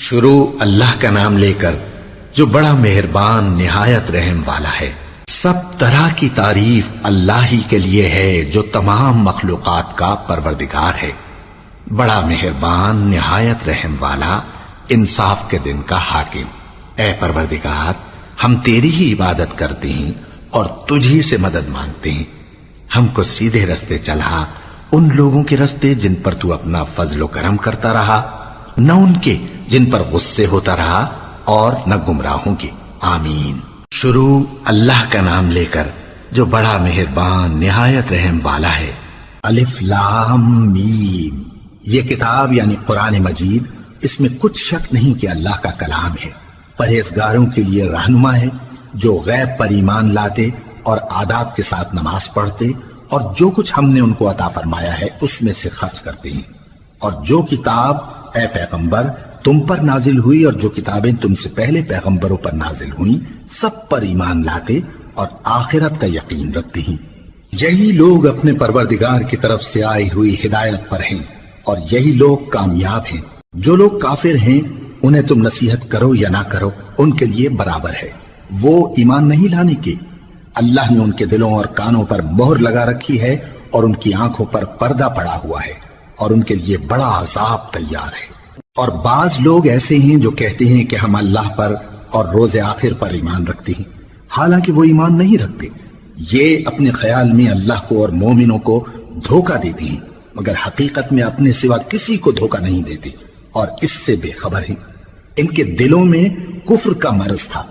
شروع اللہ کا نام لے کر جو بڑا مہربان نہایت رحم والا ہے۔ سب طرح کی تعریف اللہ ہی کے لیے ہے جو تمام مخلوقات کا پروردگار ہے، بڑا مہربان نہایت رحم والا، انصاف کے دن کا حاکم۔ اے پروردگار، ہم تیری ہی عبادت کرتے ہیں اور تجھی سے مدد مانگتے ہیں۔ ہم کو سیدھے رستے چلا، ان لوگوں کے رستے جن پر تو اپنا فضل و کرم کرتا رہا، نہ ان کے جن پر غصے ہوتا رہا اور نہ گمراہوں کے۔ آمین۔ شروع اللہ کا نام لے کر جو بڑا مہربان نہایت رحم والا ہے۔ الف لام میم۔ یہ کتاب یعنی قرآن مجید، اس میں کچھ شک نہیں کہ اللہ کا کلام ہے، پرہیزگاروں کے لیے رہنما ہے جو غیب پر ایمان لاتے اور آداب کے ساتھ نماز پڑھتے اور جو کچھ ہم نے ان کو عطا فرمایا ہے اس میں سے خرچ کرتے ہیں، اور جو کتاب اے پیغمبر تم پر نازل ہوئی اور جو کتابیں تم سے پہلے پیغمبروں پر نازل ہوئیں سب پر ایمان لاتے اور آخرت کا یقین رکھتے ہیں۔ یہی لوگ اپنے پروردگار کی طرف سے آئی ہوئی ہدایت پر ہیں اور یہی لوگ کامیاب ہیں۔ جو لوگ کافر ہیں انہیں تم نصیحت کرو یا نہ کرو ان کے لیے برابر ہے، وہ ایمان نہیں لانے کے۔ اللہ نے ان کے دلوں اور کانوں پر مہر لگا رکھی ہے اور ان کی آنکھوں پر پردہ پڑا ہوا ہے اور ان کے لیے بڑا عذاب تیار ہے۔ اور بعض لوگ ایسے ہیں جو کہتے ہیں کہ ہم اللہ پر اور روز آخر پر ایمان رکھتے ہیں، حالانکہ وہ ایمان نہیں رکھتے۔ یہ اپنے خیال میں اللہ کو اور مومنوں کو دھوکہ دیتے ہیں، مگر حقیقت میں اپنے سوا کسی کو دھوکہ نہیں دیتے اور اس سے بے خبر ہیں۔ ان کے دلوں میں کفر کا مرض تھا،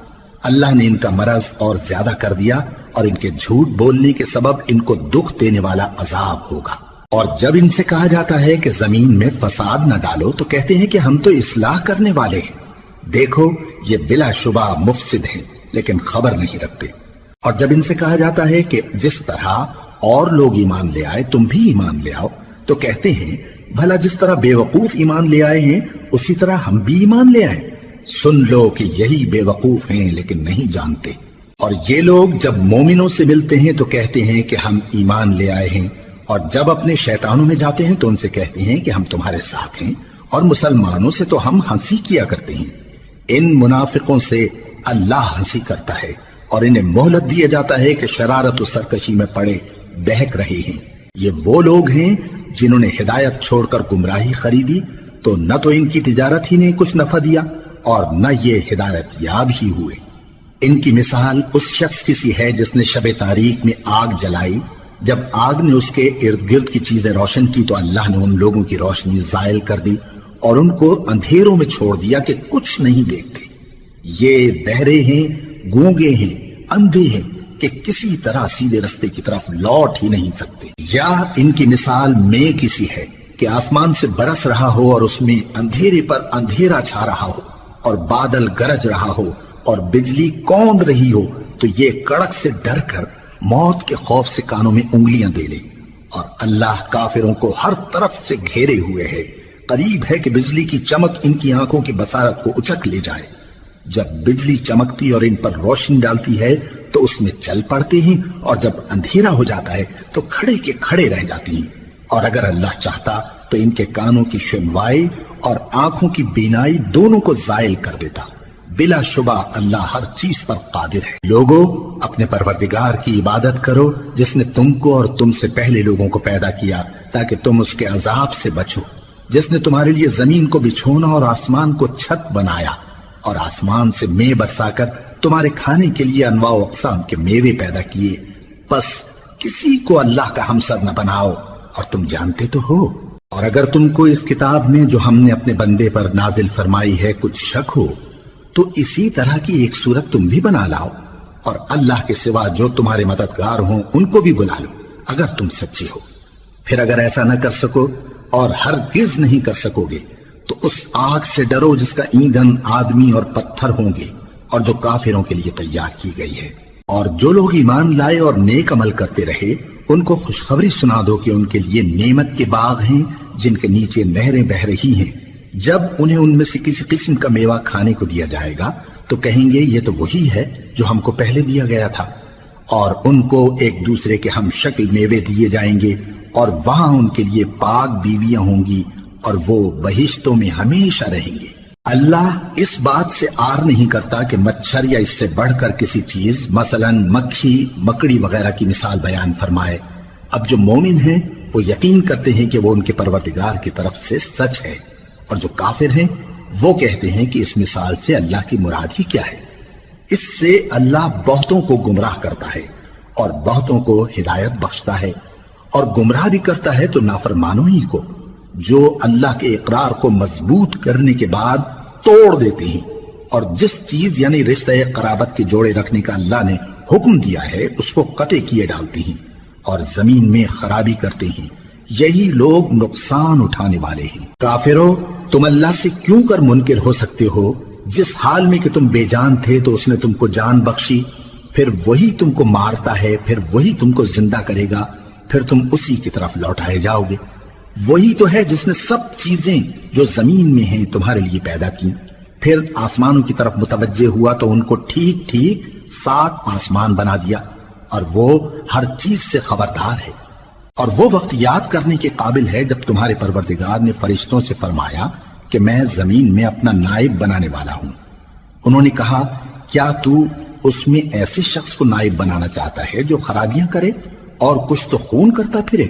اللہ نے ان کا مرض اور زیادہ کر دیا اور ان کے جھوٹ بولنے کے سبب ان کو دکھ دینے والا عذاب ہوگا۔ اور جب ان سے کہا جاتا ہے کہ زمین میں فساد نہ ڈالو تو کہتے ہیں کہ ہم تو اصلاح کرنے والے ہیں۔ دیکھو یہ بلا شبہ مفسد ہیں لیکن خبر نہیں رکھتے۔ اور جب ان سے کہا جاتا ہے کہ جس طرح اور لوگ ایمان لے آئے تم بھی ایمان لے آؤ تو کہتے ہیں بھلا جس طرح بے وقوف ایمان لے آئے ہیں اسی طرح ہم بھی ایمان لے آئے۔ سن لو کہ یہی بے وقوف ہیں لیکن نہیں جانتے۔ اور یہ لوگ جب مومنوں سے ملتے ہیں تو کہتے ہیں کہ ہم ایمان لے آئے ہیں، اور جب اپنے شیطانوں میں جاتے ہیں تو ان سے کہتے ہیں کہ ہم تمہارے ساتھ ہیں، اور مسلمانوں سے تو ہم ہنسی کیا کرتے ہیں۔ ان منافقوں سے اللہ ہنسی کرتا ہے اور انہیں مہلت دیا جاتا ہے کہ شرارت و سرکشی میں پڑے بہک رہے ہیں۔ یہ وہ لوگ ہیں جنہوں نے ہدایت چھوڑ کر گمراہی خریدی، تو نہ تو ان کی تجارت ہی نے کچھ نفع دیا اور نہ یہ ہدایت یاب ہی ہوئے۔ ان کی مثال اس شخص کی سی ہے جس نے شب تاریک میں آگ جلائی، جب آگ نے اس کے ارد گرد کی چیزیں روشن کی تو اللہ نے ان لوگوں کی روشنی زائل کر دی اور ان کو اندھیروں میں چھوڑ دیا کہ کچھ نہیں دیکھتے۔ یہ بہرے ہیں، گونگے ہیں، اندھے ہیں کہ کسی طرح سیدھے رستے کی طرف لوٹ ہی نہیں سکتے۔ یا ان کی مثال میں کسی ہے کہ آسمان سے برس رہا ہو اور اس میں اندھیرے پر اندھیرا چھا رہا ہو اور بادل گرج رہا ہو اور بجلی کوند رہی ہو تو یہ کڑک سے ڈر کر موت کے خوف سے کانوں میں انگلیاں دے لے۔ اور اللہ کافروں کو ہر طرف سے گھیرے ہوئے ہے، قریب ہے کہ بجلی کی چمک ان کی آنکھوں کی بصارت کو اچک لے جائے۔ جب بجلی چمکتی اور ان پر روشنی ڈالتی ہے تو اس میں چل پڑتے ہیں، اور جب اندھیرا ہو جاتا ہے تو کھڑے کے کھڑے رہ جاتی ہیں۔ اور اگر اللہ چاہتا تو ان کے کانوں کی سنوائی اور آنکھوں کی بینائی دونوں کو زائل کر دیتا۔ بلا شبہ اللہ ہر چیز پر قادر ہے۔ لوگو اپنے پروردگار کی عبادت کرو جس نے تم کو اور تم سے پہلے لوگوں کو پیدا کیا تاکہ تم اس کے عذاب سے بچو، جس نے تمہارے لیے زمین کو بچھونا اور آسمان کو چھت بنایا اور آسمان سے مے برسا کر تمہارے کھانے کے لیے انواع و اقسام کے میوے پیدا کیے۔ پس کسی کو اللہ کا ہمسر نہ بناؤ اور تم جانتے تو ہو۔ اور اگر تم کو اس کتاب میں جو ہم نے اپنے بندے پر نازل فرمائی ہے کچھ شک ہو تو اسی طرح کی ایک صورت تم بھی بنا لاؤ، اور اللہ کے سوا جو تمہارے مددگار ہوں ان کو بھی بلا لو اگر تم سچے ہو۔ پھر اگر ایسا نہ کر سکو اور ہرگز نہیں کر سکو گے تو اس آگ سے ڈرو جس کا ایندھن آدمی اور پتھر ہوں گے اور جو کافروں کے لیے تیار کی گئی ہے۔ اور جو لوگ ایمان لائے اور نیک عمل کرتے رہے ان کو خوشخبری سنا دو کہ ان کے لیے نعمت کے باغ ہیں جن کے نیچے نہریں بہہ رہی ہیں۔ جب انہیں ان میں سے کسی قسم کا میوہ کھانے کو دیا جائے گا تو کہیں گے یہ تو وہی ہے جو ہم کو پہلے دیا گیا تھا، اور ان کو ایک دوسرے کے ہم شکل میوے دیے جائیں گے اور وہاں ان کے لیے پاک بیویاں ہوں گی اور وہ بہشتوں میں ہمیشہ رہیں گے۔ اللہ اس بات سے آر نہیں کرتا کہ مچھر یا اس سے بڑھ کر کسی چیز مثلاً مکھی مکڑی وغیرہ کی مثال بیان فرمائے۔ اب جو مومن ہیں وہ یقین کرتے ہیں کہ وہ ان کے پروردگار کی طرف سے سچ ہے، اور جو کافر ہیں وہ کہتے ہیں کہ اس مثال سے اللہ کی مراد ہی کیا ہے۔ اس سے اللہ بہتوں کو گمراہ کرتا ہے اور بہتوں کو ہدایت بخشتا ہے، اور گمراہ بھی کرتا ہے تو نافرمانوں ہی کو، جو اللہ کے اقرار کو مضبوط کرنے کے بعد توڑ دیتے ہیں، اور جس چیز یعنی رشتہ قرابت کے جوڑے رکھنے کا اللہ نے حکم دیا ہے اس کو قطع کیے ڈالتے ہیں اور زمین میں خرابی کرتے ہیں۔ یہی لوگ نقصان اٹھانے والے ہیں۔ کافرو، تم اللہ سے کیوں کر منکر ہو سکتے ہو؟ جس حال میں کہ تم بے جان تھے تو اس نے تم کو جان بخشی، پھر وہی تم کو مارتا ہے، پھر وہی تم کو زندہ کرے گا، پھر تم اسی کی طرف لوٹائے جاؤ گے۔ وہی تو ہے جس نے سب چیزیں جو زمین میں ہیں تمہارے لیے پیدا کی، پھر آسمانوں کی طرف متوجہ ہوا تو ان کو ٹھیک ٹھیک 7 آسمان بنا دیا، اور وہ ہر چیز سے خبردار ہے۔ اور وہ وقت یاد کرنے کے قابل ہے جب تمہارے پروردگار نے فرشتوں سے فرمایا کہ میں زمین میں اپنا نائب بنانے والا ہوں۔ انہوں نے کہا، کیا تو اس میں ایسے شخص کو نائب بنانا چاہتا ہے جو خرابیاں کرے اور کچھ تو خون کرتا پھرے؟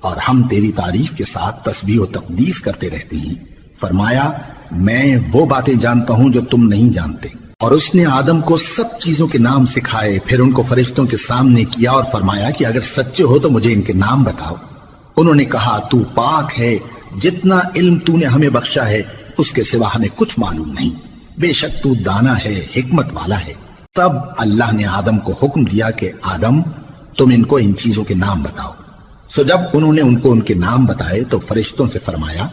اور ہم تیری تعریف کے ساتھ تسبیح و تقدیس کرتے رہتے ہیں۔ فرمایا، میں وہ باتیں جانتا ہوں جو تم نہیں جانتے۔ اور اس نے آدم کو سب چیزوں کے نام سکھائے، پھر ان کو فرشتوں کے سامنے کیا اور فرمایا کہ اگر سچے ہو تو مجھے ان کے نام بتاؤ۔ انہوں نے کہا، تو پاک ہے، جتنا علم تو نے ہمیں بخشا ہے اس کے سوا ہمیں کچھ معلوم نہیں، بے شک تو دانا ہے، حکمت والا ہے۔ تب اللہ نے آدم کو حکم دیا کہ آدم، تم ان کو ان چیزوں کے نام بتاؤ۔ سو جب انہوں نے ان کو ان کے نام بتائے تو فرشتوں سے فرمایا،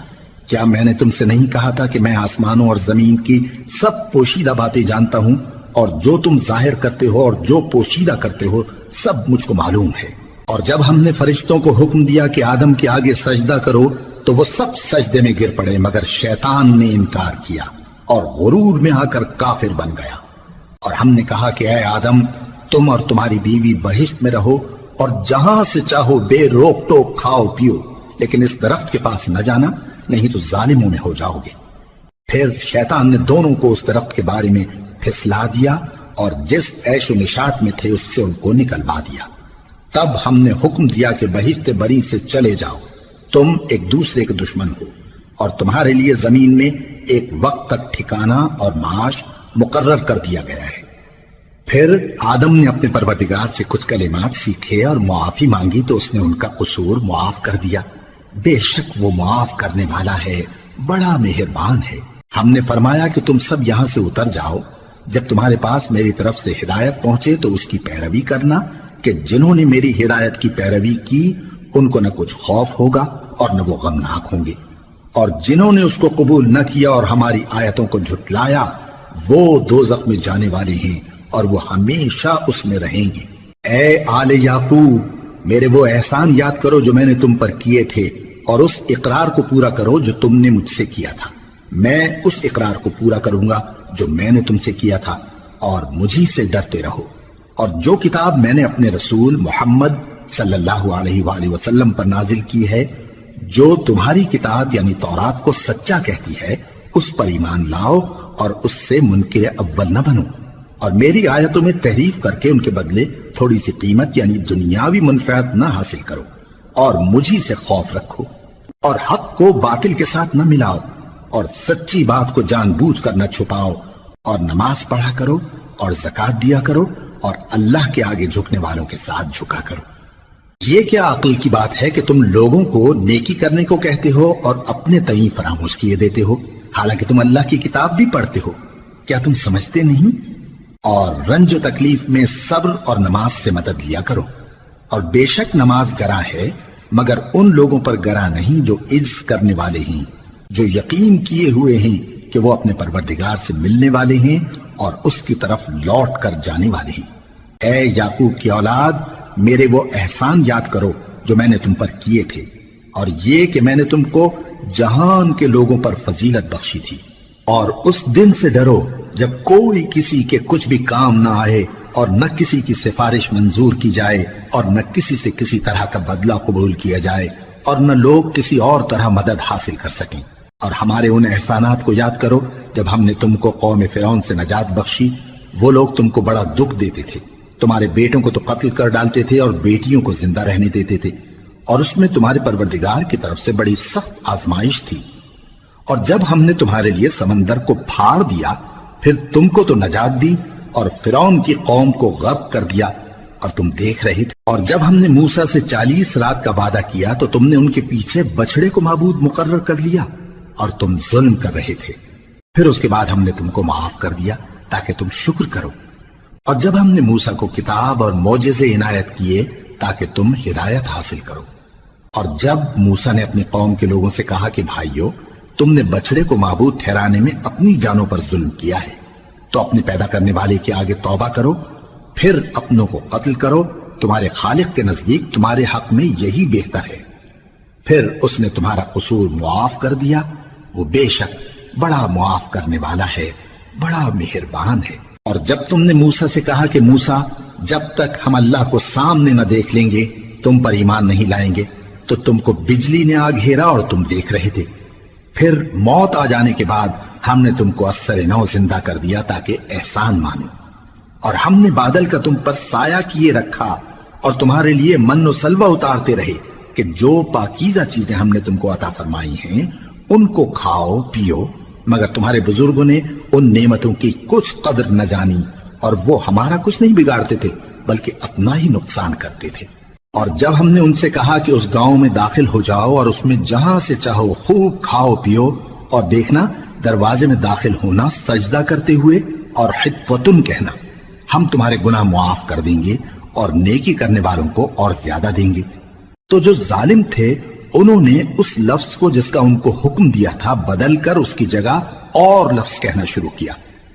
کیا میں نے تم سے نہیں کہا تھا کہ میں آسمانوں اور زمین کی سب پوشیدہ باتیں جانتا ہوں، اور جو تم ظاہر کرتے ہو اور جو پوشیدہ کرتے ہو سب مجھ کو معلوم ہے۔ اور جب ہم نے فرشتوں کو حکم دیا کہ آدم کے آگے سجدہ کرو تو وہ سب سجدے میں گر پڑے، مگر شیطان نے انکار کیا اور غرور میں آ کر کافر بن گیا۔ اور ہم نے کہا کہ اے آدم، تم اور تمہاری بیوی بہشت میں رہو اور جہاں سے چاہو بے روک ٹوک کھاؤ پیو، لیکن اس درخت کے پاس نہ جانا، نہیں تو ظالموں میں ہو جاؤ گے۔ پھر شیطان نے دونوں کو اس درخت کے بارے میں پھسلا دیا اور جس عیش و نشاط میں تھے اس سے ان کو نکلوا دیا۔ تب ہم نے حکم دیا کہ بہشت بری سے چلے جاؤ، تم ایک دوسرے کے دشمن ہو، اور تمہارے لیے زمین میں ایک وقت تک ٹھکانہ اور معاش مقرر کر دیا گیا ہے۔ پھر آدم نے اپنے پروردگار سے کچھ کلمات سیکھے اور معافی مانگی تو اس نے ان کا قصور معاف کر دیا۔ بے شک وہ معاف کرنے والا ہے، بڑا مہربان ہے۔ ہم نے فرمایا کہ تم سب یہاں سے اتر جاؤ، جب تمہارے پاس میری طرف سے ہدایت پہنچے تو اس کی پیروی کرنا، کہ جنہوں نے میری ہدایت کی پیروی کی ان کو نہ کچھ خوف ہوگا اور نہ وہ غمناک ہوں گے، اور جنہوں نے اس کو قبول نہ کیا اور ہماری آیتوں کو جھٹلایا وہ دوزخ میں جانے والے ہیں اور وہ ہمیشہ اس میں رہیں گے۔ اے آل یعقوب، میرے وہ احسان یاد کرو جو میں نے تم پر کیے تھے، اور اس اقرار کو پورا کرو جو تم نے مجھ سے کیا تھا۔ میں اس اقرار کو پورا کروں گا جو میں نے تم سے کیا تھا، اور مجھی سے ڈرتے رہو۔ اور جو کتاب میں نے اپنے رسول محمد صلی اللہ علیہ وآلہ وسلم پر نازل کی ہے، جو تمہاری کتاب یعنی تورات کو سچا کہتی ہے، اس پر ایمان لاؤ اور اس سے منکر اول نہ بنو، اور میری آیتوں میں تحریف کر کے ان کے بدلے تھوڑی سی قیمت یعنی دنیاوی منفعت نہ حاصل کرو، اور مجھی سے خوف رکھو، اور حق کو باطل کے ساتھ نہ ملاؤ، اور سچی بات کو جان بوجھ کر نہ چھپاؤ، اور نماز پڑھا کرو اور زکوٰۃ دیا کرو، اور اللہ کے آگے جھکنے والوں کے ساتھ جھکا کرو۔ یہ کیا عقل کی بات ہے کہ تم لوگوں کو نیکی کرنے کو کہتے ہو اور اپنے تئیں فراموش کیے دیتے ہو، حالانکہ تم اللہ کی کتاب بھی پڑھتے ہو؟ کیا تم سمجھتے نہیں؟ اور رنج و تکلیف میں صبر اور نماز سے مدد لیا کرو، اور بے شک نماز گراں ہے، مگر ان لوگوں پر گراں نہیں جو عجز کرنے والے ہیں، جو یقین کیے ہوئے ہیں کہ وہ اپنے پروردگار سے ملنے والے ہیں اور اس کی طرف لوٹ کر جانے والے ہیں۔ اے یعقوب کی اولاد، میرے وہ احسان یاد کرو جو میں نے تم پر کیے تھے، اور یہ کہ میں نے تم کو جہان کے لوگوں پر فضیلت بخشی تھی۔ اور اس دن سے ڈرو جب کوئی کسی کے کچھ بھی کام نہ آئے، اور نہ کسی کی سفارش منظور کی جائے، اور نہ کسی سے کسی طرح کا بدلہ قبول کیا جائے، اور نہ لوگ کسی اور طرح مدد حاصل کر سکیں۔ اور ہمارے ان احسانات کو یاد کرو جب ہم نے تم کو قوم فرعون سے نجات بخشی، وہ لوگ تم کو بڑا دکھ دیتے تھے، تمہارے بیٹوں کو تو قتل کر ڈالتے تھے اور بیٹیوں کو زندہ رہنے دیتے تھے، اور اس میں تمہارے پروردگار کی طرف سے بڑی سخت آزمائش تھی۔ اور جب ہم نے تمہارے لیے سمندر کو پھاڑ دیا، پھر تم کو تو نجات دی اور فرعون کی قوم کو غرق کر دیا، اور تم دیکھ رہے تھے۔ اور جب ہم نے موسیٰ سے 40 رات کا وعدہ کیا تو تم نے ان کے پیچھے بچڑے کو معبود مقرر کر لیا اور تم ظلم کر رہے تھے۔ پھر اس کے بعد ہم نے تم کو معاف کر دیا تاکہ تم شکر کرو۔ اور جب ہم نے موسیٰ کو کتاب اور معجزے عنایت کیے تاکہ تم ہدایت حاصل کرو۔ اور جب موسیٰ نے اپنی قوم کے لوگوں سے کہا کہ بھائیو، تم نے بچڑے کو معبود ٹھہرانے میں اپنی جانوں پر ظلم کیا ہے، تو اپنے پیدا کرنے والے کے آگے توبہ کرو، پھر اپنوں کو قتل کرو، تمہارے خالق کے نزدیک تمہارے حق میں یہی بہتر ہے۔ پھر اس نے تمہارا قصور معاف کر دیا، وہ بے شک بڑا معاف کرنے والا ہے، بڑا مہربان ہے۔ اور جب تم نے موسیٰ سے کہا کہ موسیٰ، جب تک ہم اللہ کو سامنے نہ دیکھ لیں گے تم پر ایمان نہیں لائیں گے، تو تم کو بجلی نے آ گھیرا اور تم دیکھ رہے تھے۔ پھر موت آ جانے کے بعد ہم نے تم کو اثر نو زندہ کر دیا تاکہ احسان مانو، اور ہم نے بادل کا تم پر سایہ کیے رکھا اور تمہارے لیے من و سلوہ اتارتے رہے کہ جو پاکیزہ چیزیں ہم نے تم کو عطا فرمائی ہیں ان کو کھاؤ پیو، مگر تمہارے بزرگوں نے ان نعمتوں کی کچھ قدر نہ جانی، اور وہ ہمارا کچھ نہیں بگاڑتے تھے بلکہ اپنا ہی نقصان کرتے تھے۔ اور جب ہم نے ان سے کہا کہ اس گاؤں میں داخل ہو جاؤ اور اس میں جہاں سے چاہو خوب کھاؤ پیو، اور دیکھنا دروازے میں داخل ہونا سجدہ کرتے ہوئے اور حطوتن کہنا، ہم تمہارے گناہ معاف کر دیں گے اور نیکی کرنے والوں کو اور زیادہ دیں گے۔ تو جو ظالم تھے انہوں نے اس لفظ کو جس کا ان کو حکم دیا تھا بدل کر اس کی جگہ اور لفظ کہنا شروع کیا،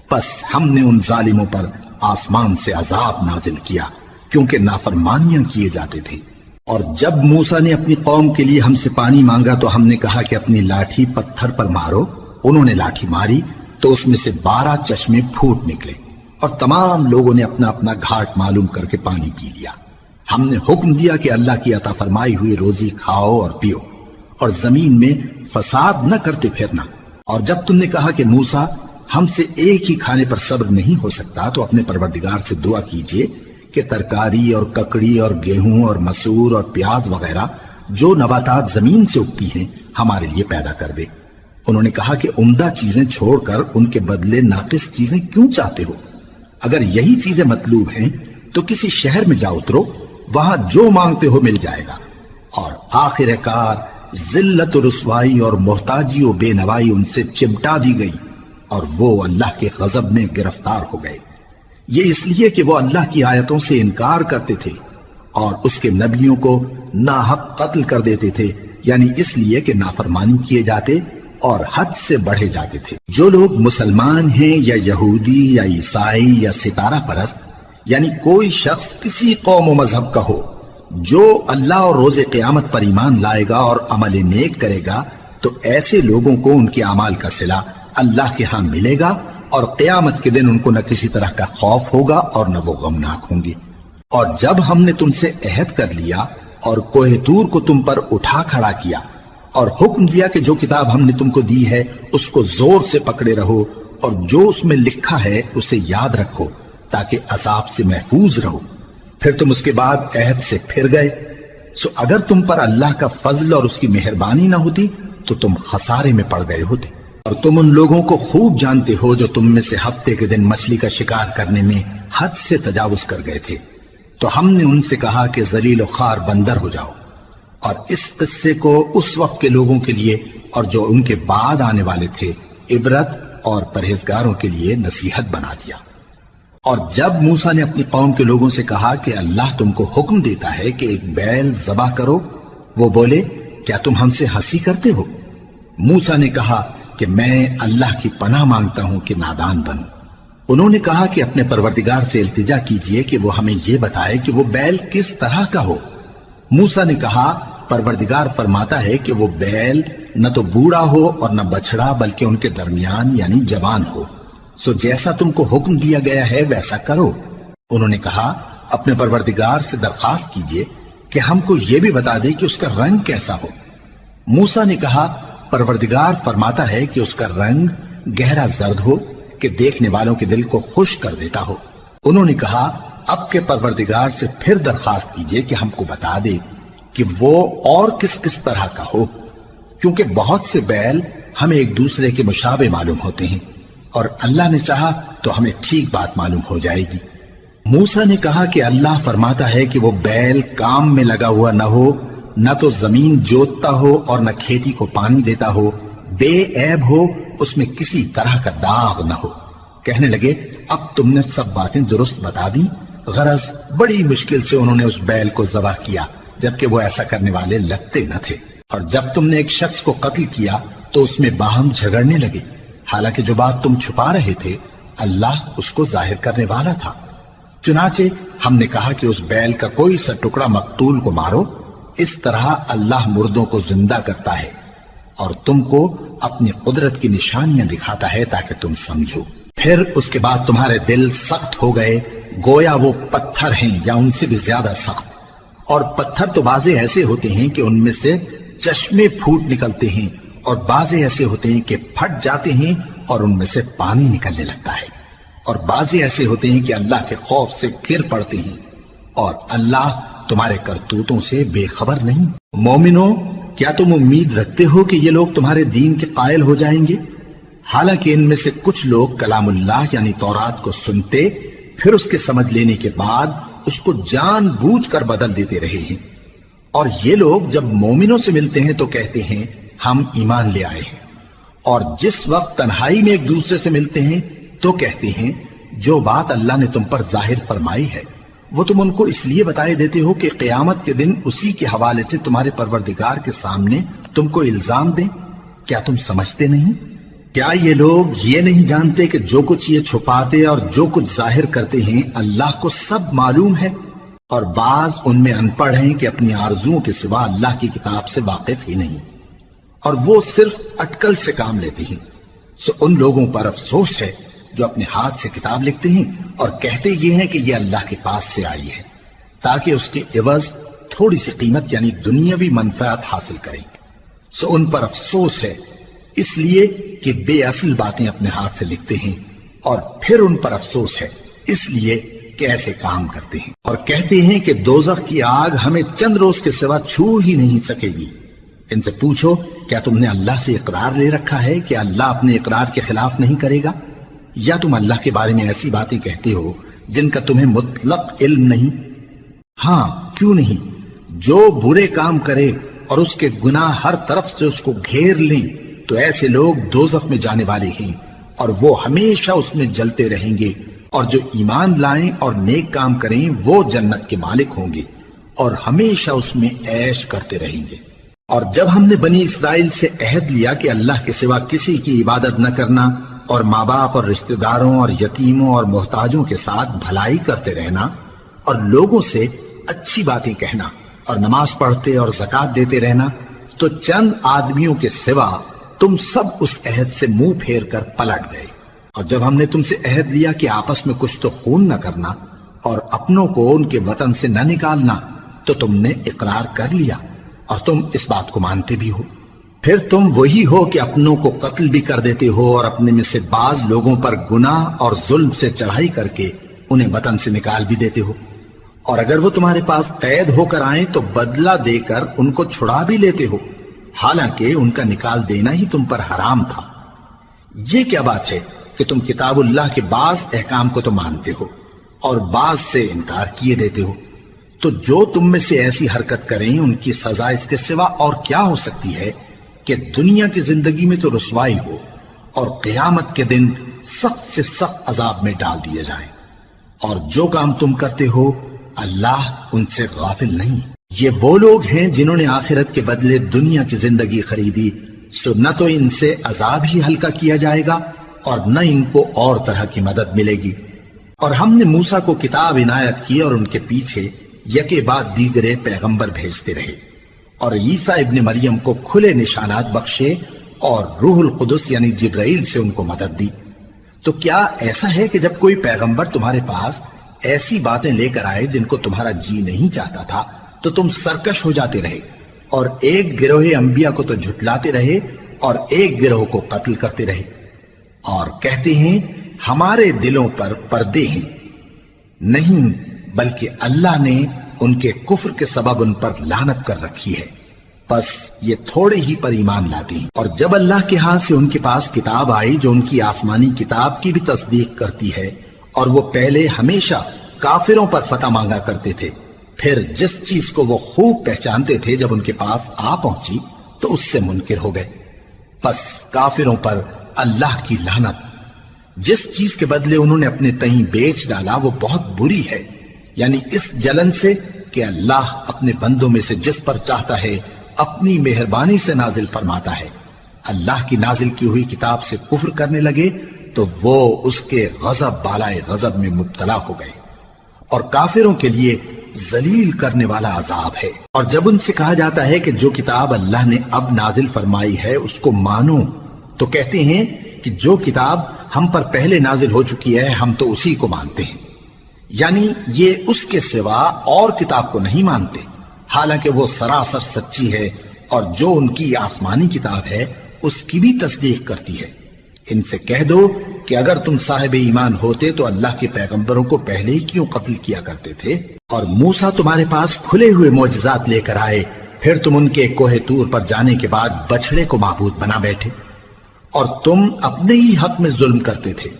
پس ہم نے ان ظالموں پر آسمان سے عذاب نازل کیا کیونکہ نافرمانیاں کیے جاتے تھے۔ اور جب موسیٰ نے اپنی قوم کے لیے ہم سے پانی مانگا تو ہم نے کہا کہ اپنی لاٹھی پتھر پر مارو، انہوں نے لاٹھی ماری تو اس میں سے 12 چشمے پھوٹ نکلے، اور تمام لوگوں نے اپنا اپنا گھاٹ معلوم کر کے پانی پی لیا۔ ہم نے حکم دیا کہ اللہ کی عطا فرمائی ہوئی روزی کھاؤ اور پیو، اور زمین میں فساد نہ کرتے پھرنا۔ اور جب تم نے کہا کہ موسیٰ، ہم سے ایک ہی کھانے پر صبر نہیں ہو سکتا، تو اپنے پروردگار سے دعا کیجئے کہ ترکاری اور ککڑی اور گیہوں اور مسور اور پیاز وغیرہ جو نباتات زمین سے اگتی ہیں ہمارے لیے پیدا کر دے۔ انہوں نے کہا کہ عمدہ چیزیں چھوڑ کر ان کے بدلے ناقص چیزیں کیوں چاہتے ہو؟ اگر یہی چیزیں مطلوب ہیں تو کسی شہر میں جا اترو، وہاں جو مانگتے ہو مل جائے گا۔ اور آخر کار ذلت و رسوائی اور محتاجی و بے نوائی ان سے چمٹا دی گئی، اور وہ اللہ کے غضب میں گرفتار ہو گئے، یہ اس لیے کہ وہ اللہ کی آیتوں سے انکار کرتے تھے اور اس کے نبیوں کو ناحق قتل کر دیتے تھے، یعنی اس لیے کہ نافرمانی کیے جاتے اور حد سے بڑھے جاتے تھے۔ جو لوگ مسلمان ہیں یا یہودی یا عیسائی یا ستارہ پرست، یعنی کوئی شخص کسی قوم و مذہب کا ہو، جو اللہ اور روز قیامت پر ایمان لائے گا اور عمل نیک کرے گا، تو ایسے لوگوں کو ان کے اعمال کا صلہ اللہ کے ہاں ملے گا، اور قیامت کے دن ان کو نہ کسی طرح کا خوف ہوگا اور نہ وہ غمناک ہوں گے۔ اور جب ہم نے تم سے عہد کر لیا اور کوہ طور کو تم پر اٹھا کھڑا کیا اور حکم دیا کہ جو کتاب ہم نے تم کو دی ہے اس کو زور سے پکڑے رہو، اور جو اس میں لکھا ہے اسے یاد رکھو تاکہ عذاب سے محفوظ رہو، پھر تم اس کے بعد عہد سے پھر گئے، سو اگر تم پر اللہ کا فضل اور اس کی مہربانی نہ ہوتی تو تم خسارے میں پڑ گئے ہوتے۔ اور تم ان لوگوں کو خوب جانتے ہو جو تم میں سے ہفتے کے دن مچھلی کا شکار کرنے میں حد سے تجاوز کر گئے تھے، تو ہم نے ان سے کہا کہ ذلیل و خوار بندر ہو جاؤ، اور اس قصے کو اس وقت کے لوگوں کے لیے اور جو ان کے بعد آنے والے تھے عبرت اور پرہیزگاروں کے لیے نصیحت بنا دیا۔ اور جب موسیٰ نے اپنی قوم کے لوگوں سے کہا کہ اللہ تم کو حکم دیتا ہے کہ ایک بیل ذبح کرو، وہ بولے کیا تم ہم سے ہنسی کرتے ہو؟ موسیٰ نے کہا کہ میں اللہ کی پناہ مانگتا ہوں کہ نادان بنوں۔ انہوں نے کہا کہ اپنے پروردگار سے التجا کیجئے کہ وہ ہمیں یہ بتائے کہ وہ بیل کس طرح کا ہو۔ موسیٰ نے کہا پروردگار فرماتا ہے کہ وہ بیل نہ تو بوڑھا ہو اور نہ بچڑا بلکہ ان کے درمیان یعنی جوان ہو، سو جیسا تم کو حکم دیا گیا ہے ویسا کرو۔ انہوں نے کہا اپنے پروردگار سے درخواست کیجئے کہ ہم کو یہ بھی بتا دے کہ اس کا رنگ کیسا ہو۔ موسیٰ نے کہا پروردگار فرماتا ہے کہ اس کا رنگ گہرا زرد ہو کہ دیکھنے والوں کے دل کو خوش کر دیتا ہو۔ انہوں نے کہا اب کے پروردگار سے پھر درخواست کیجئے کہ ہم کو بتا دے کہ وہ اور کس کس طرح کا ہو، کیونکہ بہت سے بیل ہمیں ایک دوسرے کے مشابہ معلوم ہوتے ہیں، اور اللہ نے چاہا تو ہمیں ٹھیک بات معلوم ہو جائے گی۔ موسیٰ نے کہا کہ اللہ فرماتا ہے کہ وہ بیل کام میں لگا ہوا نہ ہو، نہ تو زمین جوتتا ہو اور نہ کھیتی کو پانی دیتا ہو، بے عیب ہو، اس میں کسی طرح کا داغ نہ ہو۔ کہنے لگے اب تم نے سب باتیں درست بتا دی۔ غرض بڑی مشکل سے انہوں نے اس بیل کو ذبح کیا، جبکہ وہ ایسا کرنے والے لگتے نہ تھے۔ اور جب تم نے ایک شخص کو قتل کیا تو اس میں باہم جھگڑنے لگے، حالانکہ جو بات تم چھپا رہے تھے اللہ اس کو ظاہر کرنے والا تھا۔ چنانچہ ہم نے کہا کہ اس بیل کا کوئی سا ٹکڑا مقتول کو مارو، اس طرح اللہ مردوں کو زندہ کرتا ہے اور تم کو اپنی قدرت کی نشانیاں دکھاتا ہے تاکہ تم سمجھو۔ پھر اس کے بعد تمہارے دل سخت ہو گئے، گویا وہ پتھر ہیں یا ان سے بھی زیادہ سخت۔ اور پتھر تو بعضے ایسے ہوتے ہیں کہ ان میں سے چشمے پھوٹ نکلتے ہیں، اور بعضے ایسے ہوتے ہیں کہ پھٹ جاتے ہیں اور ان میں سے پانی نکلنے لگتا ہے، اور بعضے ایسے ہوتے ہیں کہ اللہ کے خوف سے گر پڑتے ہیں، اور اللہ تمہارے کرتوتوں سے بے خبر نہیں۔ مومنو، کیا تم امید رکھتے ہو کہ یہ لوگ تمہارے دین کے قائل ہو جائیں گے؟ حالانکہ ان میں سے کچھ لوگ کلام اللہ یعنی تورات کو سنتے، پھر اس کے سمجھ لینے کے بعد اس کو جان بوجھ کر بدل دیتے رہے ہیں، اور یہ لوگ جب مومنوں سے ملتے ہیں تو کہتے ہیں ہم ایمان لے آئے ہیں، اور جس وقت تنہائی میں ایک دوسرے سے ملتے ہیں تو کہتے ہیں جو بات اللہ نے تم پر ظاہر فرمائی ہے وہ تم ان کو اس لیے بتائے دیتے ہو کہ قیامت کے دن اسی کے حوالے سے تمہارے پروردگار کے سامنے تم کو الزام دیں۔ کیا تم سمجھتے نہیں؟ کیا یہ لوگ یہ نہیں جانتے کہ جو کچھ یہ چھپاتے اور جو کچھ ظاہر کرتے ہیں اللہ کو سب معلوم ہے؟ اور بعض ان میں ان پڑھ ہیں کہ اپنی آرزوؤں کے سوا اللہ کی کتاب سے واقف ہی نہیں، اور وہ صرف اٹکل سے کام لیتے ہیں۔ سو ان لوگوں پر افسوس ہے جو اپنے ہاتھ سے کتاب لکھتے ہیں اور کہتے یہ ہیں کہ یہ اللہ کے پاس سے آئی ہے، تاکہ اس کے عوض تھوڑی سی قیمت یعنی دنیاوی منفعت حاصل کریں۔ سو ان پر افسوس ہے اس لیے کہ بے اصل باتیں اپنے ہاتھ سے لکھتے ہیں، اور پھر ان پر افسوس ہے اس لیے کہ ایسے کام کرتے ہیں، اور کہتے ہیں کہ دوزخ کی آگ ہمیں چند روز کے سوا چھو ہی نہیں سکے گی۔ ان سے پوچھو کیا تم نے اللہ سے اقرار لے رکھا ہے کہ اللہ اپنے اقرار کے خلاف نہیں کرے گا، یا تم اللہ کے بارے میں ایسی باتیں کہتے ہو جن کا تمہیں مطلق علم نہیں؟ ہاں کیوں نہیں، جو برے کام کرے اور اس کے گناہ ہر طرف سے اس کو گھیر لیں تو ایسے لوگ دوزخ میں جانے والے ہیں، اور وہ ہمیشہ اس میں جلتے رہیں گے، اور جو ایمان لائیں اور نیک کام کریں وہ جنت کے مالک ہوں گے اور ہمیشہ اس میں عیش کرتے رہیں گے۔ اور جب ہم نے بنی اسرائیل سے عہد لیا کہ اللہ کے سوا کسی کی عبادت نہ کرنا، اور ماں باپ اور رشتہ داروں اور یتیموں اور محتاجوں کے ساتھ بھلائی کرتے رہنا، اور لوگوں سے اچھی باتیں کہنا، اور نماز پڑھتے اور زکوٰۃ دیتے رہنا، تو چند آدمیوں کے سوا تم سب اس عہد سے منہ پھیر کر پلٹ گئے۔ اور جب ہم نے تم سے عہد لیا کہ آپس میں کچھ تو خون نہ کرنا اور اپنوں کو ان کے وطن سے نہ نکالنا، تو تم نے اقرار کر لیا اور تم اس بات کو مانتے بھی ہو۔ پھر تم وہی ہو کہ اپنوں کو قتل بھی کر دیتے ہو، اور اپنے میں سے بعض لوگوں پر گناہ اور ظلم سے چڑھائی کر کے انہیں وطن سے نکال بھی دیتے ہو، اور اگر وہ تمہارے پاس قید ہو کر آئیں تو بدلہ دے کر ان کو چھڑا بھی لیتے ہو، حالانکہ ان کا نکال دینا ہی تم پر حرام تھا۔ یہ کیا بات ہے کہ تم کتاب اللہ کے بعض احکام کو تو مانتے ہو اور بعض سے انکار کیے دیتے ہو؟ تو جو تم میں سے ایسی حرکت کریں ان کی سزا اس کے سوا اور کیا ہو سکتی ہے کہ دنیا کی زندگی میں تو رسوائی ہو اور قیامت کے دن سخت سے سخت عذاب میں ڈال دیے جائیں۔ اور جو کام تم کرتے ہو اللہ ان سے غافل نہیں۔ یہ وہ لوگ ہیں جنہوں نے آخرت کے بدلے دنیا کی زندگی خریدی، سو نہ تو ان سے عذاب ہی ہلکا کیا جائے گا اور نہ ان کو اور طرح کی مدد ملے گی۔ اور ہم نے موسیٰ کو کتاب عنایت کی اور ان کے پیچھے یکے بعد دیگرے پیغمبر بھیجتے رہے، اور عیسیٰ ابن مریم کو کھلے نشانات بخشے اور روح القدس یعنی جبرائیل سے ان کو مدد دی۔ تو کیا ایسا ہے کہ جب کوئی پیغمبر تمہارے پاس ایسی باتیں لے کر آئے جن کو تمہارا جی نہیں چاہتا تھا تو تم سرکش ہو جاتے رہے، اور ایک گروہ انبیاء کو تو جھٹلاتے رہے اور ایک گروہ کو قتل کرتے رہے؟ اور کہتے ہیں ہمارے دلوں پر پردے ہیں، نہیں بلکہ اللہ نے ان کے کفر کے سبب ان پر لعنت کر رکھی ہے، بس یہ تھوڑے ہی پر ایمان لاتے ہیں۔ اور جب اللہ کے ہاں سے ان کے پاس کتاب آئی جو ان کی آسمانی کتاب کی بھی تصدیق کرتی ہے، اور وہ پہلے ہمیشہ کافروں پر فتح مانگا کرتے تھے، پھر جس چیز کو وہ خوب پہچانتے تھے جب ان کے پاس آ پہنچی تو اس سے منکر ہو گئے، بس کافروں پر اللہ کی لعنت۔ جس چیز کے بدلے انہوں نے اپنے تئیں بیچ ڈالا وہ بہت بری ہے، یعنی اس جلن سے کہ اللہ اپنے بندوں میں سے جس پر چاہتا ہے اپنی مہربانی سے نازل فرماتا ہے۔ اللہ کی نازل کی ہوئی کتاب سے کفر کرنے لگے تو وہ اس کے غضب بالائے غضب میں مبتلا ہو گئے، اور کافروں کے لیے ذلیل کرنے والا عذاب ہے۔ اور جب ان سے کہا جاتا ہے کہ جو کتاب اللہ نے اب نازل فرمائی ہے اس کو مانو، تو کہتے ہیں کہ جو کتاب ہم پر پہلے نازل ہو چکی ہے ہم تو اسی کو مانتے ہیں، یعنی یہ اس کے سوا اور کتاب کو نہیں مانتے، حالانکہ وہ سراسر سچی ہے، اور جو ان کی آسمانی کتاب ہے اس کی بھی تصدیق کرتی ہے۔ ان سے کہہ دو کہ اگر تم صاحب ایمان ہوتے تو اللہ کے پیغمبروں کو پہلے ہی کیوں قتل کیا کرتے تھے؟ اور موسیٰ تمہارے پاس کھلے ہوئے معجزات لے کر آئے، پھر تم ان کے کوہ طور پر جانے کے بعد بچڑے کو معبود بنا بیٹھے، اور تم اپنے ہی حق میں ظلم کرتے تھے۔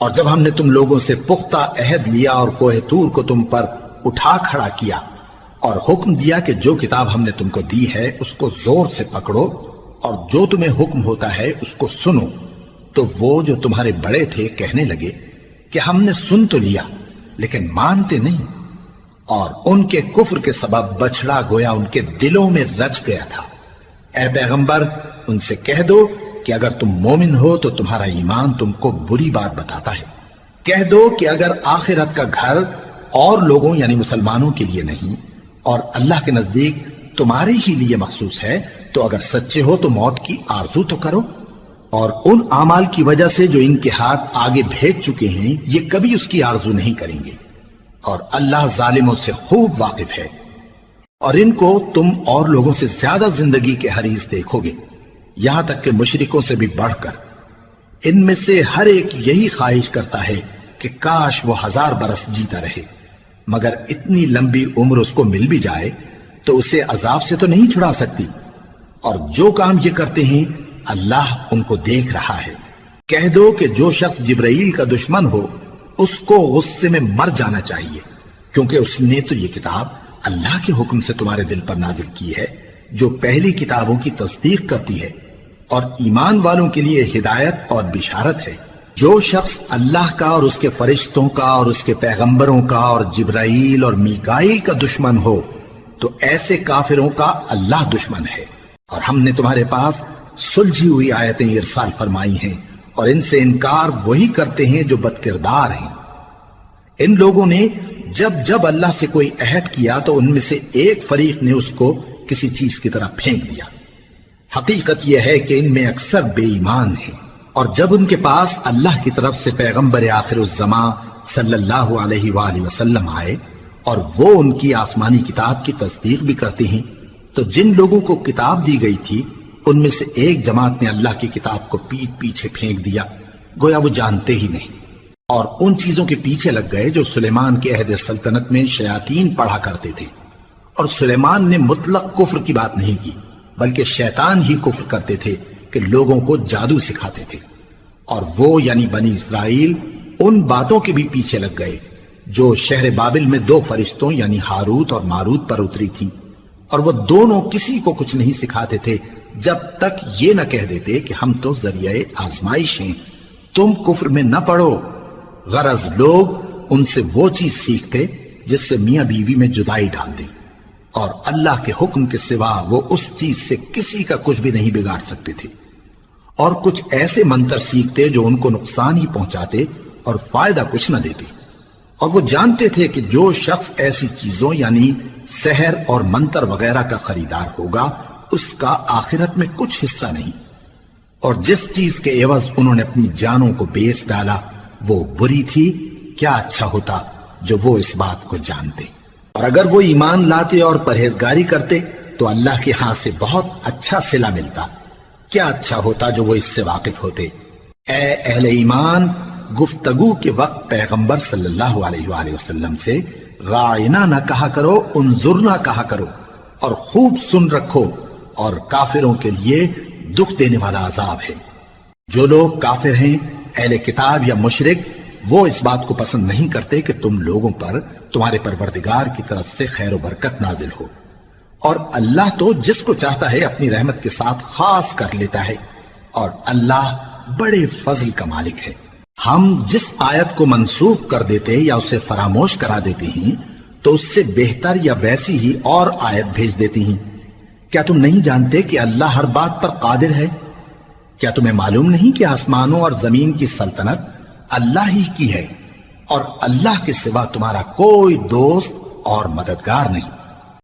اور جب ہم نے تم لوگوں سے پختہ عہد لیا اور کوہ طور کو تم پر اٹھا کھڑا کیا اور حکم دیا کہ جو کتاب ہم نے تم کو دی ہے اس کو زور سے پکڑو اور جو تمہیں حکم ہوتا ہے اس کو سنو، تو وہ جو تمہارے بڑے تھے کہنے لگے کہ ہم نے سن تو لیا لیکن مانتے نہیں، اور ان کے کفر کے سبب بچڑا گویا ان کے دلوں میں رچ گیا تھا۔ اے پیغمبر ان سے کہہ دو کہ اگر تم مومن ہو تو تمہارا ایمان تم کو بری بات بتاتا ہے۔ کہہ دو کہ اگر آخرت کا گھر اور لوگوں یعنی مسلمانوں کے لیے نہیں اور اللہ کے نزدیک تمہارے ہی لیے مخصوص ہے تو اگر سچے ہو تو موت کی آرزو تو کرو، اور ان اعمال کی وجہ سے جو ان کے ہاتھ آگے بھیج چکے ہیں یہ کبھی اس کی آرزو نہیں کریں گے، اور اللہ ظالموں سے خوب واقف ہے۔ اور ان کو تم اور لوگوں سے زیادہ زندگی کے حریص دیکھو گے، یہاں تک کہ مشرکوں سے بھی بڑھ کر۔ ان میں سے ہر ایک یہی خواہش کرتا ہے کہ کاش وہ 1000 برس جیتا رہے، مگر اتنی لمبی عمر اس کو مل بھی جائے تو اسے عذاب سے تو نہیں چھڑا سکتی، اور جو کام یہ کرتے ہیں اللہ ان کو دیکھ رہا ہے۔ کہہ دو کہ جو شخص جبرائیل کا دشمن ہو اس کو غصے میں مر جانا چاہیے، کیونکہ اس نے تو یہ کتاب اللہ کے حکم سے تمہارے دل پر نازل کی ہے جو پہلی کتابوں کی تصدیق کرتی ہے، اور ایمان والوں کے لیے ہدایت اور بشارت ہے۔ جو شخص اللہ کا اور اس کے فرشتوں کا اور اس کے پیغمبروں کا اور جبرائیل اور میکائیل کا دشمن ہو تو ایسے کافروں کا اللہ دشمن ہے۔ اور ہم نے تمہارے پاس سلجھی ہوئی آیتیں ارسال فرمائی ہیں، اور ان سے انکار وہی کرتے ہیں جو بد کردار ہیں۔ ان لوگوں نے جب جب اللہ سے کوئی عہد کیا تو ان میں سے ایک فریق نے اس کو کسی چیز کی طرح پھینک دیا۔ حقیقت یہ ہے کہ ان میں اکثر بے ایمان ہیں، اور جب ان کے پاس اللہ کی طرف سے پیغمبر آخر الزماں صلی اللہ علیہ وآلہ وسلم آئے اور وہ ان کی آسمانی کتاب کی تصدیق بھی کرتے ہیں، تو جن لوگوں کو کتاب دی گئی تھی ان میں سے ایک جماعت نے اللہ کی کتاب کو پیٹ پیچھے پھینک دیا، گویا وہ جانتے ہی نہیں، اور ان چیزوں کے پیچھے لگ گئے جو سلیمان کے عہد سلطنت میں شیاطین پڑھا کرتے تھے۔ اور سلیمان نے مطلق کفر کی بات نہیں کی، بلکہ شیطان ہی کفر کرتے تھے کہ لوگوں کو جادو سکھاتے تھے، اور وہ یعنی بنی اسرائیل ان باتوں کے بھی پیچھے لگ گئے جو شہر بابل میں 2 فرشتوں یعنی ہاروت اور ماروت پر اتری تھی، اور وہ دونوں کسی کو کچھ نہیں سکھاتے تھے جب تک یہ نہ کہہ دیتے کہ ہم تو ذریعہ آزمائش ہیں، تم کفر میں نہ پڑو۔ غرض لوگ ان سے وہ چیز سیکھتے جس سے میاں بیوی میں جدائی ڈال دیں، اور اللہ کے حکم کے سوا وہ اس چیز سے کسی کا کچھ بھی نہیں بگاڑ سکتے تھے، اور کچھ ایسے منتر سیکھتے جو ان کو نقصان ہی پہنچاتے اور فائدہ کچھ نہ دیتے، اور وہ جانتے تھے کہ جو شخص ایسی چیزوں یعنی سحر اور منتر وغیرہ کا خریدار ہوگا اس کا آخرت میں کچھ حصہ نہیں، اور جس چیز کے عوض انہوں نے اپنی جانوں کو بیچ ڈالا وہ بری تھی، کیا اچھا ہوتا جو وہ اس بات کو جانتے۔ اور اگر وہ ایمان لاتے اور پرہیزگاری کرتے تو اللہ کے ہاں سے بہت اچھا صلہ ملتا، کیا اچھا ہوتا جو وہ اس سے واقف ہوتے۔ اے اہل ایمان، گفتگو کے وقت پیغمبر صلی اللہ علیہ وآلہ وسلم سے رائنا نہ کہا کرو، انظرنا کہا کرو، اور خوب سن رکھو، اور کافروں کے لیے دکھ دینے والا عذاب ہے۔ جو لوگ کافر ہیں، اہل کتاب یا مشرک، وہ اس بات کو پسند نہیں کرتے کہ تم لوگوں پر تمہارے پروردگار کی طرف سے خیر و برکت نازل ہو، اور اللہ تو جس کو چاہتا ہے اپنی رحمت کے ساتھ خاص کر لیتا ہے، اور اللہ بڑے فضل کا مالک ہے۔ ہم جس آیت کو منسوخ کر دیتے یا اسے فراموش کرا دیتے ہیں تو اس سے بہتر یا ویسی ہی اور آیت بھیج دیتی ہیں۔ کیا تم نہیں جانتے کہ اللہ ہر بات پر قادر ہے؟ کیا تمہیں معلوم نہیں کہ آسمانوں اور زمین کی سلطنت اللہ ہی کی ہے، اور اللہ کے سوا تمہارا کوئی دوست اور مددگار نہیں؟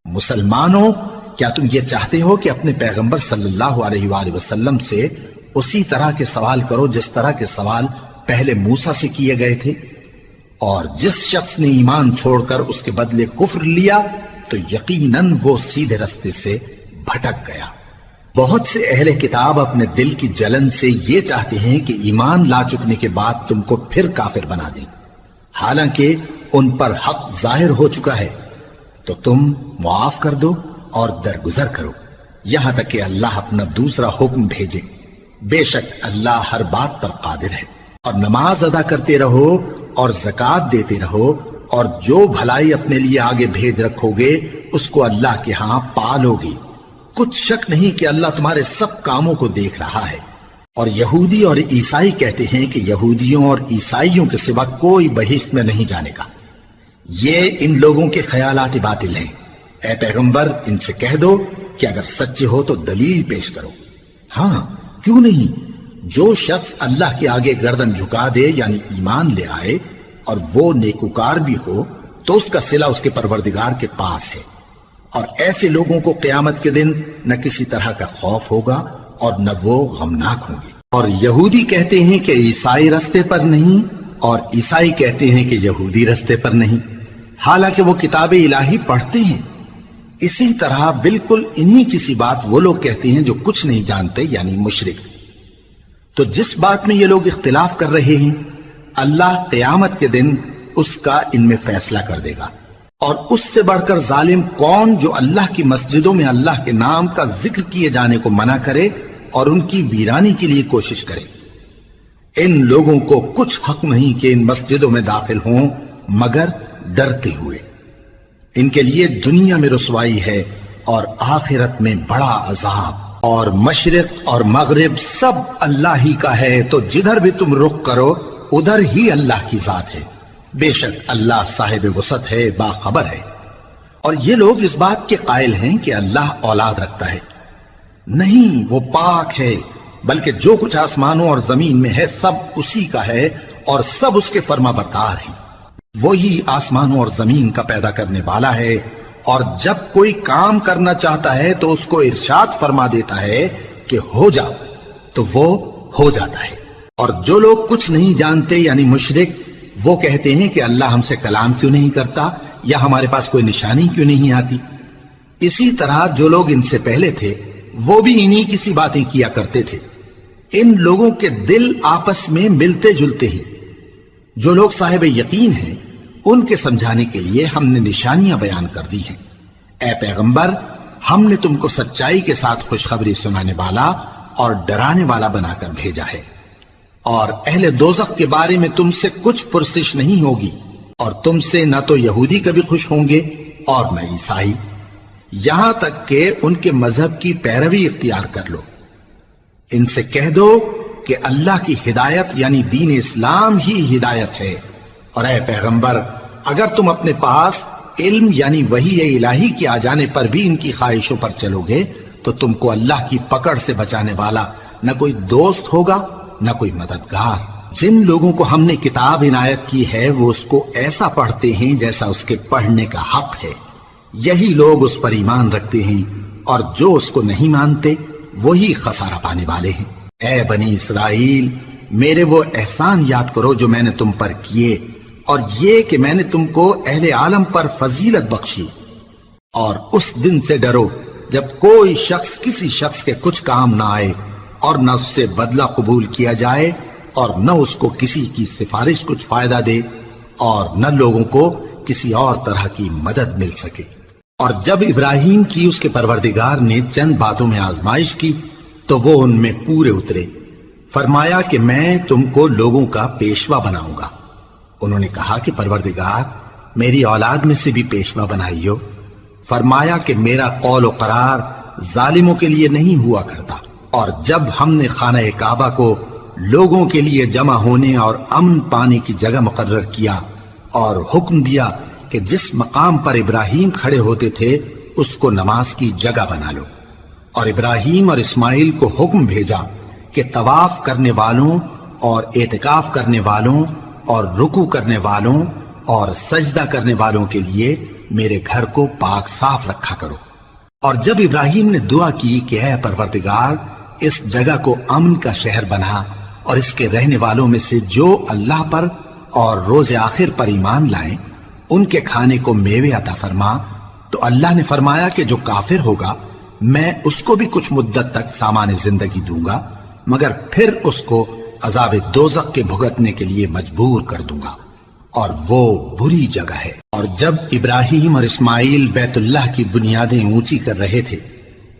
مسلمانوں، کیا تم یہ چاہتے ہو کہ اپنے پیغمبر صلی اللہ علیہ وآلہ وسلم سے اسی طرح کے سوال کرو جس طرح کے سوال پہلے موسیٰ سے کیے گئے تھے؟ اور جس شخص نے ایمان چھوڑ کر اس کے بدلے کفر لیا تو یقیناً وہ سیدھے رستے سے بھٹک گیا۔ بہت سے اہل کتاب اپنے دل کی جلن سے یہ چاہتے ہیں کہ ایمان لا چکنے کے بعد تم کو پھر کافر بنا دیں، حالانکہ ان پر حق ظاہر ہو چکا ہے۔ تو تم معاف کر دو اور درگزر کرو یہاں تک کہ اللہ اپنا دوسرا حکم بھیجے۔ بے شک اللہ ہر بات پر قادر ہے۔ اور نماز ادا کرتے رہو اور زکوٰۃ دیتے رہو، اور جو بھلائی اپنے لیے آگے بھیج رکھو گے اس کو اللہ کے ہاں پالو گے۔ کچھ شک نہیں کہ اللہ تمہارے سب کاموں کو دیکھ رہا ہے۔ اور یہودی اور عیسائی کہتے ہیں کہ یہودیوں اور عیسائیوں کے سوا کوئی بہشت میں نہیں جانے کا۔ یہ ان لوگوں کے خیالات باطل ہیں۔ اے پیغمبر، ان سے کہہ دو کہ اگر سچے ہو تو دلیل پیش کرو۔ ہاں، کیوں نہیں؟ جو شخص اللہ کے آگے گردن جھکا دے یعنی ایمان لے آئے اور وہ نیکوکار بھی ہو تو اس کا صلہ اس کے پروردگار کے پاس ہے، اور ایسے لوگوں کو قیامت کے دن نہ کسی طرح کا خوف ہوگا اور نہ وہ غمناک ہوں گے۔ اور یہودی کہتے ہیں کہ عیسائی رستے پر نہیں، اور عیسائی کہتے ہیں کہ یہودی رستے پر نہیں، حالانکہ وہ کتاب الہی پڑھتے ہیں۔ اسی طرح بالکل انہی کسی بات وہ لوگ کہتے ہیں جو کچھ نہیں جانتے یعنی مشرک۔ تو جس بات میں یہ لوگ اختلاف کر رہے ہیں اللہ قیامت کے دن اس کا ان میں فیصلہ کر دے گا۔ اور اس سے بڑھ کر ظالم کون جو اللہ کی مسجدوں میں اللہ کے نام کا ذکر کیے جانے کو منع کرے اور ان کی ویرانی کے لیے کوشش کرے۔ ان لوگوں کو کچھ حق نہیں کہ ان مسجدوں میں داخل ہوں مگر ڈرتے ہوئے۔ ان کے لیے دنیا میں رسوائی ہے اور آخرت میں بڑا عذاب۔ اور مشرق اور مغرب سب اللہ ہی کا ہے، تو جدھر بھی تم رخ کرو ادھر ہی اللہ کی ذات ہے۔ بے شک اللہ صاحب وسعت ہے، باخبر ہے۔ اور یہ لوگ اس بات کے قائل ہیں کہ اللہ اولاد رکھتا ہے۔ نہیں، وہ پاک ہے، بلکہ جو کچھ آسمانوں اور زمین میں ہے سب اسی کا ہے، اور سب اس کے فرما بردار ہیں۔ وہی آسمانوں اور زمین کا پیدا کرنے والا ہے، اور جب کوئی کام کرنا چاہتا ہے تو اس کو ارشاد فرما دیتا ہے کہ ہو جا، تو وہ ہو جاتا ہے۔ اور جو لوگ کچھ نہیں جانتے یعنی مشرک، وہ کہتے ہیں کہ اللہ ہم سے کلام کیوں نہیں کرتا، یا ہمارے پاس کوئی نشانی کیوں نہیں آتی۔ اسی طرح جو لوگ ان سے پہلے تھے وہ بھی انہی کسی باتیں کیا کرتے تھے۔ ان لوگوں کے دل آپس میں ملتے جلتے ہیں۔ جو لوگ صاحب یقین ہیں ان کے سمجھانے کے لیے ہم نے نشانیاں بیان کر دی ہیں۔ اے پیغمبر، ہم نے تم کو سچائی کے ساتھ خوشخبری سنانے والا اور ڈرانے والا بنا کر بھیجا ہے، اور اہل دوزخ کے بارے میں تم سے کچھ پرسش نہیں ہوگی، اور تم سے نہ تو یہودی کبھی خوش ہوں گے اور نہ عیسائی، یہاں تک کہ ان کے مذہب کی پیروی اختیار کر لو۔ ان سے کہہ دو کہ اللہ کی ہدایت یعنی دین اسلام ہی ہدایت ہے، اور اے پیغمبر، اگر تم اپنے پاس علم یعنی وحی الہی کے آ جانے پر بھی ان کی خواہشوں پر چلو گے تو تم کو اللہ کی پکڑ سے بچانے والا نہ کوئی دوست ہوگا نہ کوئی مددگار۔ جن لوگوں کو ہم نے کتاب عنایت کی ہے وہ اس کو ایسا پڑھتے ہیں جیسا اس کے پڑھنے کا حق ہے، یہی لوگ اس پر ایمان رکھتے ہیں، اور جو اس کو نہیں مانتے وہی خسارہ پانے والے ہیں۔ اے بنی اسرائیل، میرے وہ احسان یاد کرو جو میں نے تم پر کیے، اور یہ کہ میں نے تم کو اہل عالم پر فضیلت بخشی، اور اس دن سے ڈرو جب کوئی شخص کسی شخص کے کچھ کام نہ آئے اور نہ اس سے بدلہ قبول کیا جائے اور نہ اس کو کسی کی سفارش کچھ فائدہ دے اور نہ لوگوں کو کسی اور طرح کی مدد مل سکے۔ اور جب ابراہیم کی اس کے پروردگار نے چند باتوں میں آزمائش کی تو وہ ان میں پورے اترے۔ فرمایا کہ میں تم کو لوگوں کا پیشوا بناؤں گا۔ انہوں نے کہا کہ پروردگار میری اولاد میں سے بھی پیشوا بنائیو۔ فرمایا کہ میرا قول و قرار ظالموں کے لیے نہیں ہوا کرتا۔ اور جب ہم نے خانہ کعبہ کو لوگوں کے لیے جمع ہونے اور امن پانے کی جگہ مقرر کیا اور حکم دیا کہ جس مقام پر ابراہیم کھڑے ہوتے تھے اس کو نماز کی جگہ بنا لو، اور ابراہیم اور اسماعیل کو حکم بھیجا کہ طواف کرنے والوں اور اعتکاف کرنے والوں اور رکوع کرنے والوں اور سجدہ کرنے والوں کے لیے میرے گھر کو پاک صاف رکھا کرو۔ اور جب ابراہیم نے دعا کی کہ اے پروردگار اس جگہ کو امن کا شہر بنا اور اس کے رہنے والوں میں سے جو اللہ پر اور روز آخر پر ایمان لائیں ان کے کھانے کو میوے عطا فرما، تو اللہ نے فرمایا کہ جو کافر ہوگا میں اس کو بھی کچھ مدت تک سامان زندگی دوں گا، مگر پھر اس کو عذاب دوزخ کے بھگتنے کے لیے مجبور کر دوں گا، اور وہ بری جگہ ہے۔ اور جب ابراہیم اور اسماعیل بیت اللہ کی بنیادیں اونچی کر رہے تھے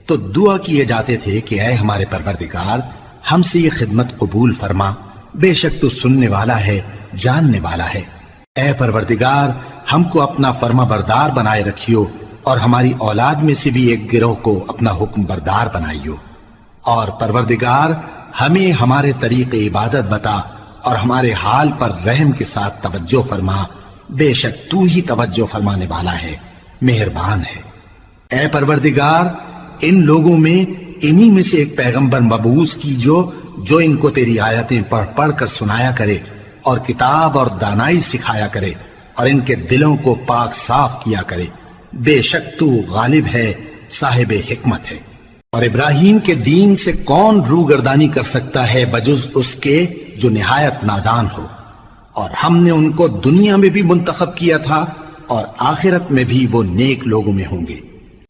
تو دعا کیے جاتے تھے کہ اے ہمارے پروردگار ہم سے یہ خدمت قبول فرما، بے شک تو سننے والا ہے، جاننے والا ہے۔ اے پروردگار ہم کو اپنا فرما بردار بنائے رکھیو، اور ہماری اولاد میں سے بھی ایک گروہ کو اپنا حکم بردار بنائیو، اور پروردگار ہمیں ہمارے طریق عبادت بتا اور ہمارے حال پر رحم کے ساتھ توجہ فرما، بے شک تو ہی توجہ فرمانے والا ہے، مہربان ہے۔ اے پروردگار ان لوگوں میں انہی میں سے ایک پیغمبر مبعوث کیجو جو ان کو تیری آیتیں پڑھ پڑھ کر سنایا کرے اور کتاب اور دانائی سکھایا کرے اور ان کے دلوں کو پاک صاف کیا کرے، بے شک تو غالب ہے، صاحب حکمت ہے۔ اور ابراہیم کے دین سے کون روگردانی کر سکتا ہے بجز اس کے جو نہایت نادان ہو، اور ہم نے ان کو دنیا میں بھی منتخب کیا تھا اور آخرت میں بھی وہ نیک لوگوں میں ہوں گے۔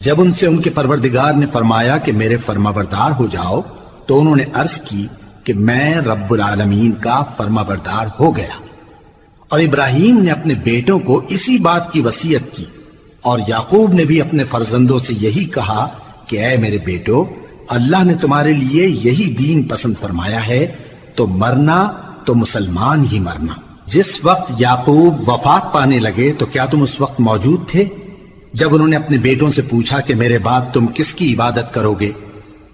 جب ان سے ان کے پروردگار نے فرمایا کہ میرے فرما بردار ہو جاؤ تو انہوں نے عرض کی کہ میں رب العالمین کا فرما بردار ہو گیا۔ اور ابراہیم نے اپنے بیٹوں کو اسی بات کی وصیت کی، اور یعقوب نے بھی اپنے فرزندوں سے یہی کہا کہ اے میرے بیٹو اللہ نے تمہارے لیے یہی دین پسند فرمایا ہے، تو مرنا تو مسلمان ہی مرنا۔ جس وقت یعقوب وفات پانے لگے تو کیا تم اس وقت موجود تھے جب انہوں نے اپنے بیٹوں سے پوچھا کہ میرے بعد تم کس کی عبادت کرو گے؟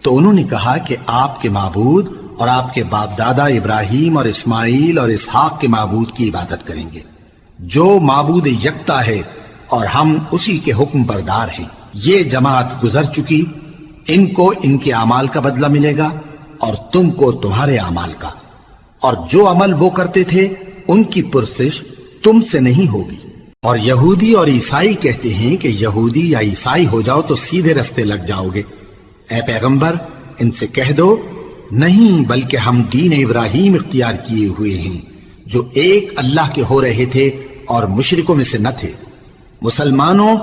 تو انہوں نے کہا کہ آپ کے معبود اور آپ کے باپ دادا ابراہیم اور اسماعیل اور اسحاق کے معبود کی عبادت کریں گے، جو معبود یکتا ہے اور ہم اسی کے حکم بردار ہیں۔ یہ جماعت گزر چکی، ان کو ان کے اعمال کا بدلہ ملے گا اور تم کو تمہارے اعمال کا، اور جو عمل وہ کرتے تھے ان کی پرسش تم سے نہیں ہوگی۔ اور یہودی اور عیسائی کہتے ہیں کہ یہودی یا عیسائی ہو جاؤ تو سیدھے رستے لگ جاؤ گے۔ اے پیغمبر ان سے کہہ دو نہیں، بلکہ ہم دین ابراہیم اختیار کیے ہوئے ہیں جو ایک اللہ کے ہو رہے تھے اور مشرکوں میں سے نہ تھے۔ مسلمانوں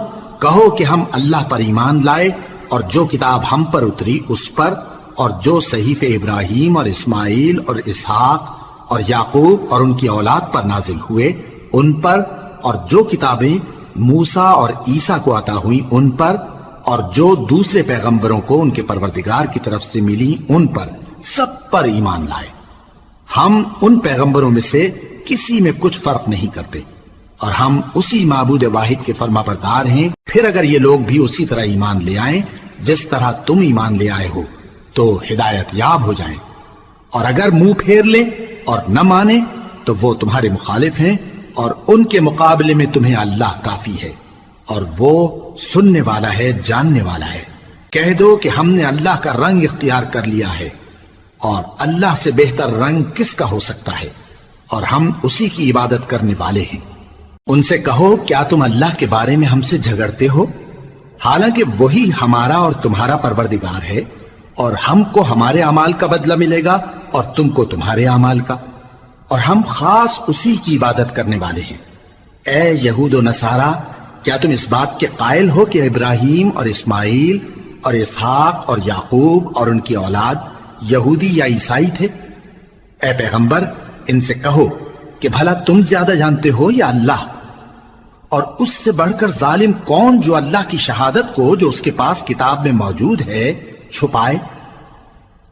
کہو کہ ہم اللہ پر ایمان لائے اور جو کتاب ہم پر اتری اس پر، اور جو صحیفے ابراہیم اور اسماعیل اور اسحاق اور یعقوب اور ان کی اولاد پر نازل ہوئے ان پر، اور جو کتابیں موسیٰ اور عیسیٰ کو عطا ہوئیں ان پر، اور جو دوسرے پیغمبروں کو ان کے پروردگار کی طرف سے ملی ان پر، سب پر ایمان لائے۔ ہم ان پیغمبروں میں سے کسی میں کچھ فرق نہیں کرتے، اور ہم اسی معبود واحد کے فرما بردار ہیں۔ پھر اگر یہ لوگ بھی اسی طرح ایمان لے آئیں جس طرح تم ایمان لے آئے ہو تو ہدایت یاب ہو جائیں، اور اگر منہ پھیر لیں اور نہ مانیں تو وہ تمہارے مخالف ہیں، اور ان کے مقابلے میں تمہیں اللہ کافی ہے، اور وہ سننے والا ہے، جاننے والا ہے۔ کہہ دو کہ ہم نے اللہ کا رنگ اختیار کر لیا ہے، اور اللہ سے بہتر رنگ کس کا ہو سکتا ہے، اور ہم اسی کی عبادت کرنے والے ہیں۔ ان سے کہو کیا تم اللہ کے بارے میں ہم سے جھگڑتے ہو، حالانکہ وہی ہمارا اور تمہارا پروردگار ہے، اور ہم کو ہمارے اعمال کا بدلہ ملے گا اور تم کو تمہارے اعمال کا، اور ہم خاص اسی کی عبادت کرنے والے ہیں۔ اے یہود و نصارا کیا تم اس بات کے قائل ہو کہ ابراہیم اور اسماعیل اور اسحاق اور یعقوب اور ان کی اولاد یہودی یا عیسائی تھے؟ اے پیغمبر ان سے کہو کہ بھلا تم زیادہ جانتے ہو یا اللہ؟ اور اس سے بڑھ کر ظالم کون جو اللہ کی شہادت کو جو اس کے پاس کتاب میں موجود ہے چھپائے؟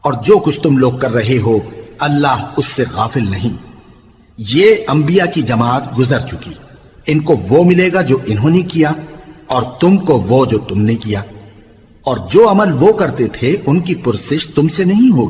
اور جو کچھ تم لوگ کر رہے ہو اللہ اس سے غافل نہیں۔ یہ انبیاء کی جماعت گزر چکی، ان کو وہ ملے گا جو انہوں نے کیا اور تم کو وہ جو تم نے کیا، اور جو عمل وہ کرتے تھے ان کی پرسش تم سے نہیں ہوگی۔